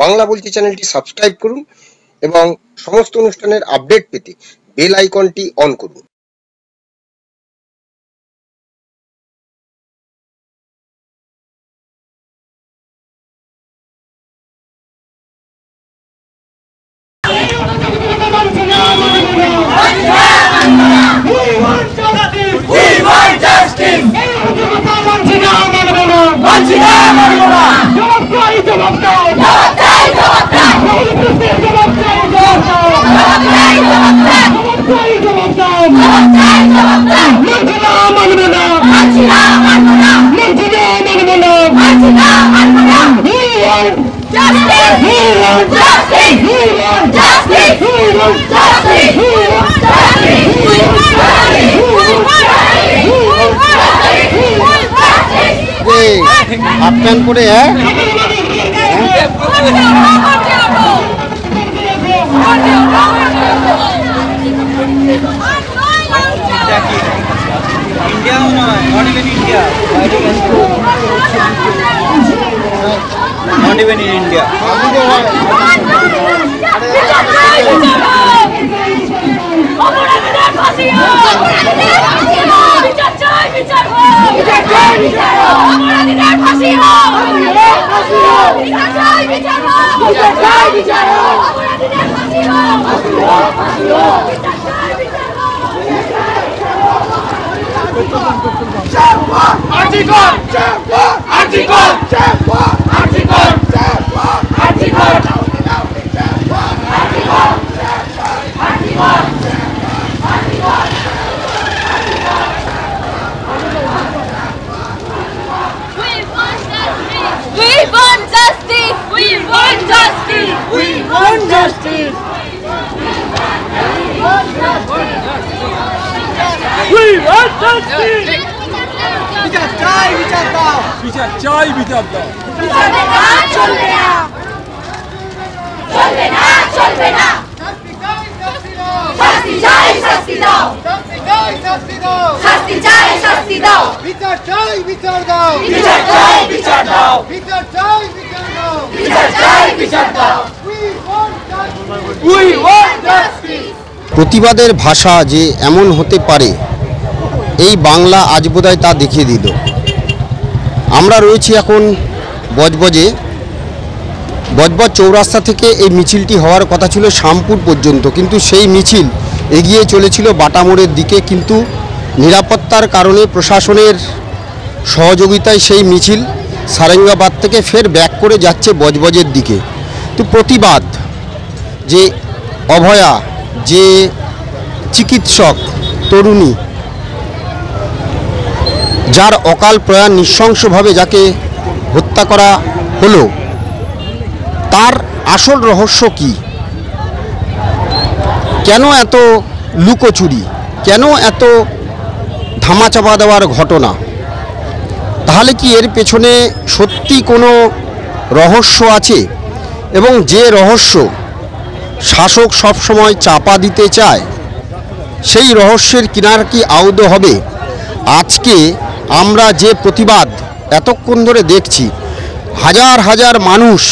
বাংলা বলছি চ্যানেলটি সাবস্ক্রাইব করুন এবং সমস্ত অনুষ্ঠানের আপডেট পেতে বেল আইকনটি অন করুন। हाफ पैंट पड़े है India not even India not even in India প্রতিবাদের ভাষা যে এমন হতে পারে এই বাংলা আজ বোধহয় তা দেখিয়ে দিল। আমরা রয়েছি এখন বজবজে। বজবজ চৌরাস্তা থেকে এই মিছিলটি হওয়ার কথা ছিল শ্যামপুর পর্যন্ত, কিন্তু সেই মিছিল এগিয়ে চলেছিল বাটা মোড়ের দিকে, কিন্তু নিরাপত্তার কারণে প্রশাসনের সহযোগিতায় সেই মিছিল সারেঙ্গাবাদ থেকে ফের ব্যাক করে যাচ্ছে বজবজের দিকে। তো প্রতিবাদ যে অভয়া, যে চিকিৎসক তরুণী যার অকাল প্রয়াণ, নৃশংসভাবে যাকে হত্যা করা হলো, তার আসল রহস্য কি? কেন এত লুকোচুরি, কেন এত ধামাচাপা দেওয়ার ঘটনা? তাহলে কি এর পেছনে সত্যি কোনো রহস্য আছে? এবং যে রহস্য শাসক সবসময় চাপা দিতে চায়, সেই রহস্যের কিনার কি আদৌ হবে? আজকে আমরা যে প্রতিবাদ এতক্ষণ ধরে দেখছি, হাজার হাজার মানুষ,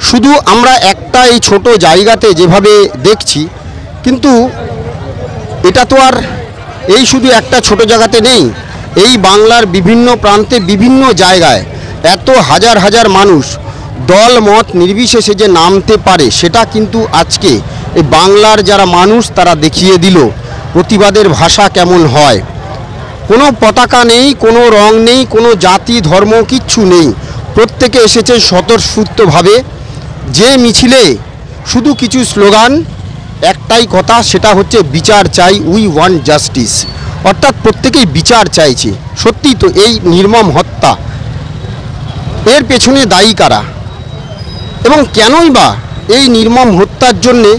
শুধু আমরা একটা এই ছোট জায়গাতে যেভাবে দেখছি, কিন্তু এটা তো আর এই শুধু একটা ছোট জায়গাতে নেই। এই বাংলার বিভিন্ন প্রান্তে বিভিন্ন জায়গায় এত হাজার হাজার মানুষ দল মত নির্বিশেষে যে নামতে পারে, সেটা কিন্তু আজকে এই বাংলার যারা মানুষ তারা দেখিয়ে দিল প্রতিবাদের ভাষা কেমন হয়। কোনো পতাকা নেই, কোনো রং নেই, কোনো জাতি ধর্ম কিচ্ছু নেই। প্রত্যেকে এসেছে স্বতঃস্ফূর্তভাবে। যে মিছিলে শুধু কিছু স্লোগান, একটাই কথা, সেটা হচ্ছে বিচার চাই, উই ওয়ান্ট জাস্টিস। অর্থাৎ প্রত্যেকেই বিচার চাইছে। সত্যি তো এই নির্মম হত্যা, এর পেছনে দায়ী কারা এবং কেনই বা এই নির্মম হত্যার জন্যে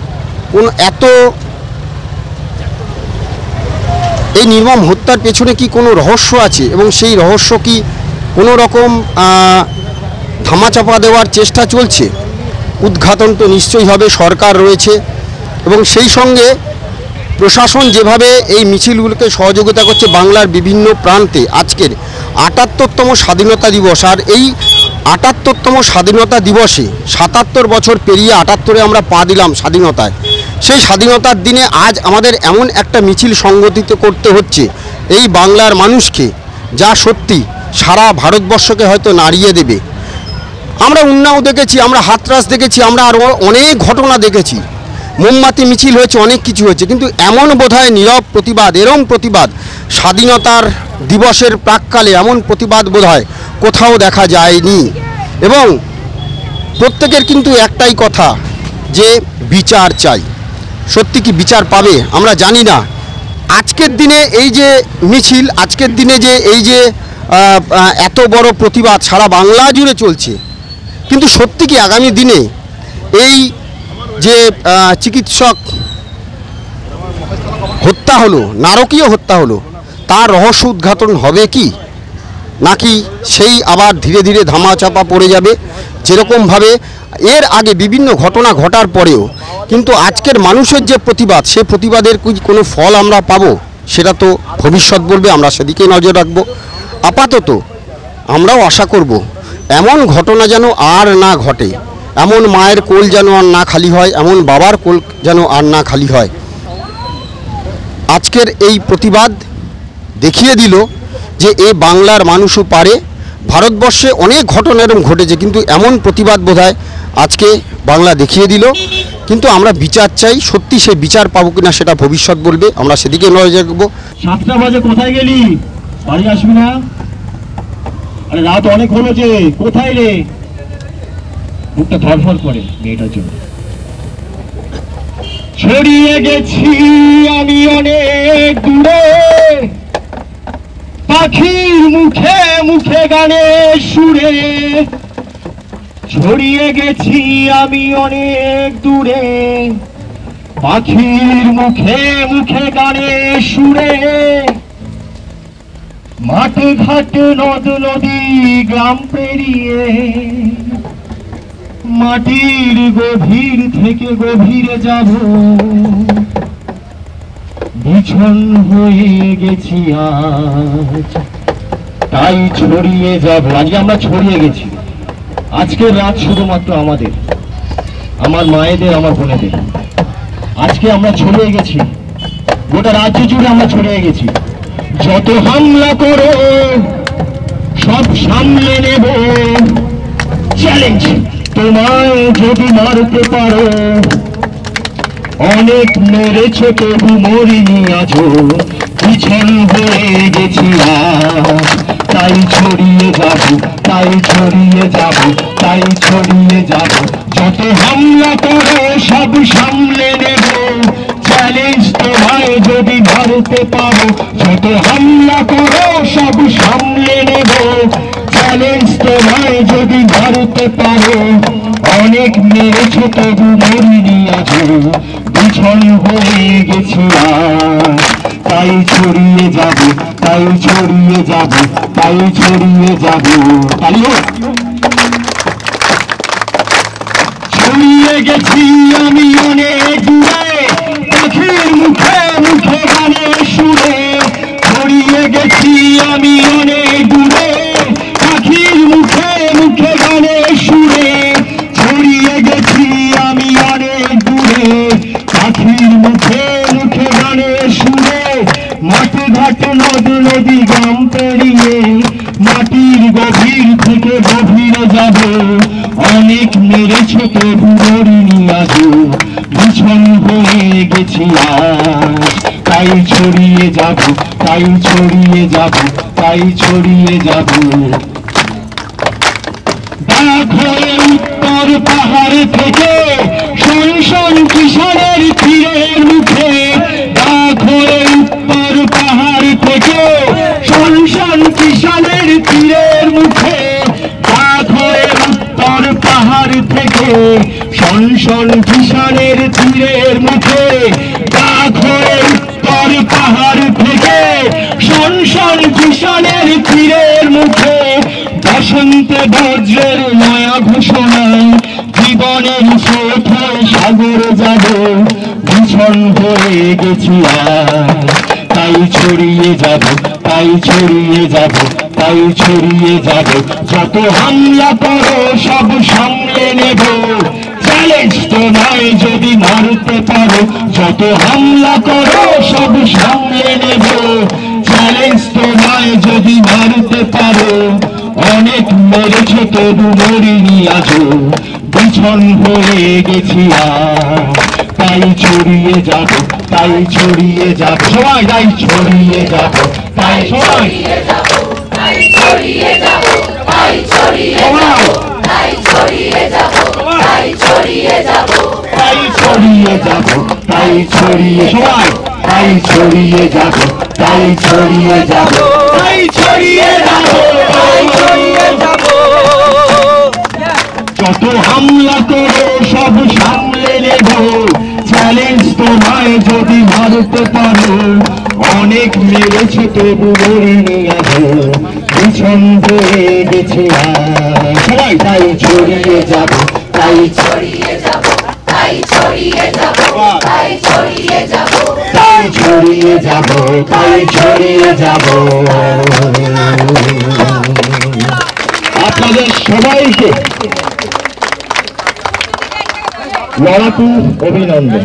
এই নির্মম হত্যার পেছনে কি কোনো রহস্য আছে? এবং সেই রহস্য কি কোনো রকম ধামাচাপা দেওয়ার চেষ্টা চলছে? উদ্ঘাটন তো নিশ্চয়ই হবে, সরকার রয়েছে এবং সেই সঙ্গে প্রশাসন যেভাবে এই মিছিলগুলোকে সহযোগিতা করছে বাংলার বিভিন্ন প্রান্তে। আজকের ৭৮তম স্বাধীনতা দিবস, আর এই ৭৮তম স্বাধীনতা দিবসে ৭৭ বছর পেরিয়ে ৭৮-এ আমরা পা দিলাম স্বাধীনতায়। সেই স্বাধীনতার দিনে আজ আমাদের এমন একটা মিছিল সংগঠিত করতে হচ্ছে এই বাংলার মানুষকে, যা সত্যি সারা ভারতবর্ষকে হয়তো নাড়িয়ে দেবে। আমরা উন্নাও দেখেছি, আমরা হাতরাস দেখেছি, আমরা আরও অনেক ঘটনা দেখেছি, মোমবাতি মিছিল হয়েছে, অনেক কিছু হয়েছে, কিন্তু এমন বোধহয় নীরব প্রতিবাদ, এরম প্রতিবাদ স্বাধীনতার দিবসের প্রাক্কালে এমন প্রতিবাদ বোধহয় কোথাও দেখা যায়নি। এবং প্রত্যেকের কিন্তু একটাই কথা যে বিচার চাই। সত্যি কি বিচার পাবে আমরা জানি না। আজকের দিনে এই যে মিছিল, আজকের দিনে যে এই যে এত বড় প্রতিবাদ সারা বাংলা জুড়ে চলছে, কিন্তু সত্যি কি আগামী দিনে এই যে চিকিৎসক হত্যা হলো, নারকীয় হত্যা হলো, তার রহস্য উদ্ঘাটন হবে কি, নাকি সেই আবার ধীরে ধীরে ধামাচাপা পড়ে যাবে? যেরকমভাবে এর আগে বিভিন্ন ঘটনা ঘটার পরেও কিন্তু আজকের মানুষের যে প্রতিবাদ, সেই প্রতিবাদের কোনো ফল আমরা পাবো সেটা তো ভবিষ্যৎ বলবে, আমরা সেদিকে নজর রাখব। আপাতত আমরাও আশা করব এমন ঘটনা যেন আর না ঘটে, এমন মায়ের কোল যেন আর না খালি হয়, এমন বাবার কোল যেন আর না খালি হয়। আজকের এই প্রতিবাদ দেখিয়ে দিল যে এই বাংলার মানুষও পারে। ভারতবর্ষে অনেক ঘটনা এরকম ঘটেছে, কিন্তু এমন প্রতিবাদ বোধহয় আজকে বাংলা দেখিয়ে দিল। কিন্তু আমরা বিচার চাই, সত্যি সে বিচার পাবো কিনা সেটা ভবিষ্যৎ বলবে, আমরা সেদিকে নজর রাখবো। 7টা বাজে কোথায় গেলি? বাড়ি আসবি না? আরে রাত অনেক হলো যে, কোথায় রে? বুকটা ধরফর করে মেয়েটার জন্য। ছড়িয়ে গেছি আমি অনেক দূরে, পাখির মুখে মুখে গানের সুরে। ছড়িয়ে গেছি আমি অনেক দূরে, পাখির মুখে মুখে গানের সুরে। মাঠ ঘাট নদ নদী গ্রাম পেরিয়ে, মাটির গভীর থেকে গভীরে যাব। বিছন হয়ে গেছি আজ, তাই ছড়িয়ে যাব। আজকে আমরা ছড়িয়ে গেছি। আজকের রাত শুধুমাত্র আমাদের, আমার মায়েদের, আমার বোনেদের। আজকে আমরা ছড়িয়ে গেছি, গোটা রাজ্য জুড়ে আমরা ছড়িয়ে গেছি। যত হামলা করো সব সামলে নেব, চ্যালেঞ্জ তোমায় যদি মারতে পারো। অনেক মেরেছ তবু মরিনি আজো, পিছন হয়ে গেছি আজ, তাই ছড়িয়ে যাব, তাই ছড়িয়ে যাব, তাই ছড়িয়ে যাব। যত হামলা করো সব সামলে নেব, চ্যালেঞ্জ তোমায় যদি মারতে পারো। যত হামলা করো সব সামলে নেব, চ্যালেঞ্জ তোমায় যদি মারতে পারো। অনেক মেরেছ তবু মরিনি আজো, বিছন হয়ে গেছি আজ, তাই ছড়িয়ে যাব, তাই ছড়িয়ে যাব, তাই ছড়িয়ে যাব। ছড়িয়ে গেছি আমি অনেক দূরে, পাখির মুখে মুখে গানের সুরে। ছড়িয়ে গেছি আমি অনেক দূরে, পাখির মুখে মুখে গানের সুরে। ছড়িয়ে গেছি আমি অনেক দূরে, পাখির মুখে মুখে গানের সুরে। মাঠ ঘাট নদ নদী গ্রাম পেরিয়ে, মাটির গভীর থেকে গভীরে যাব। অনেক মেরেছ তবু মরিনি আজো, বিছন হয়ে গেছি আজ, তাই ছড়িয়ে যাব, তাই ছড়িয়ে যাব, তাই ছড়িয়ে যাব। উত্তর পাহাড় থেকে শোন কিশোরের তীরের মুখে। উত্তর পাহাড় থেকে শোন কিশোরের তীরের মুখে। উত্তর পাহাড় থেকে শোন কিশোরের তীরের মুখে। উত্তর পাহাড় থেকে শোন কিশোরের তীরের মুখে। বসন্তে বজ্রের নয়া ঘোষণায়, জীবনের স্রোত সাগর যাব। বিছন হয়ে গেছি আজ, তাই ছড়িয়ে যাব, তাই ছড়িয়ে যাব, তাই ছড়িয়ে যাব। যত হামলা করো সব সামলে নেব, চ্যালেঞ্জ তো নয় যদি মারতে পারো। যত হামলা করো সব সামলে নেব, চ্যালেঞ্জ তো নয় যদি মারতে পারো। অনেক মেরেছ তবু মরিনি আজও, বিছন হয়ে গেছি আর। তাই ছড়িয়ে যাব, তাই ছড়িয়ে যাব, সবাই তাই ছড়িয়ে যাব, তাই সবাই তাই ছড়িয়ে যাব, তাই ছড়িয়ে যাব, তাই ছড়িয়ে যাব, তাই ছড়িয়ে যাব, তাই ছড়িয়ে যাব, তাই ছড়িয়ে সবাই তাই ছড়িয়ে যাব, তাই ছড়িয়ে যাব, তাই ছড়িয়ে যাব, তাই ছড়িয়ে যাব। যত হামলা করো সব সামলে নেব, চ্যালেঞ্জ তোমায় যদি মারতে পারো। অনেক মেরেছে তবু মরিনি আজও, পিছন হয়ে গেছে আর। সবাই তাই ছড়িয়ে যাব, তাই ছড়িয়ে যাব, তাই ছড়িয়ে যাব, তাই ছড়িয়ে যাব, তাই ছড়িয়ে যাব, তাই ছড়িয়ে যাব। আপনাদের সবাইকে লড়াকু অভিনন্দন।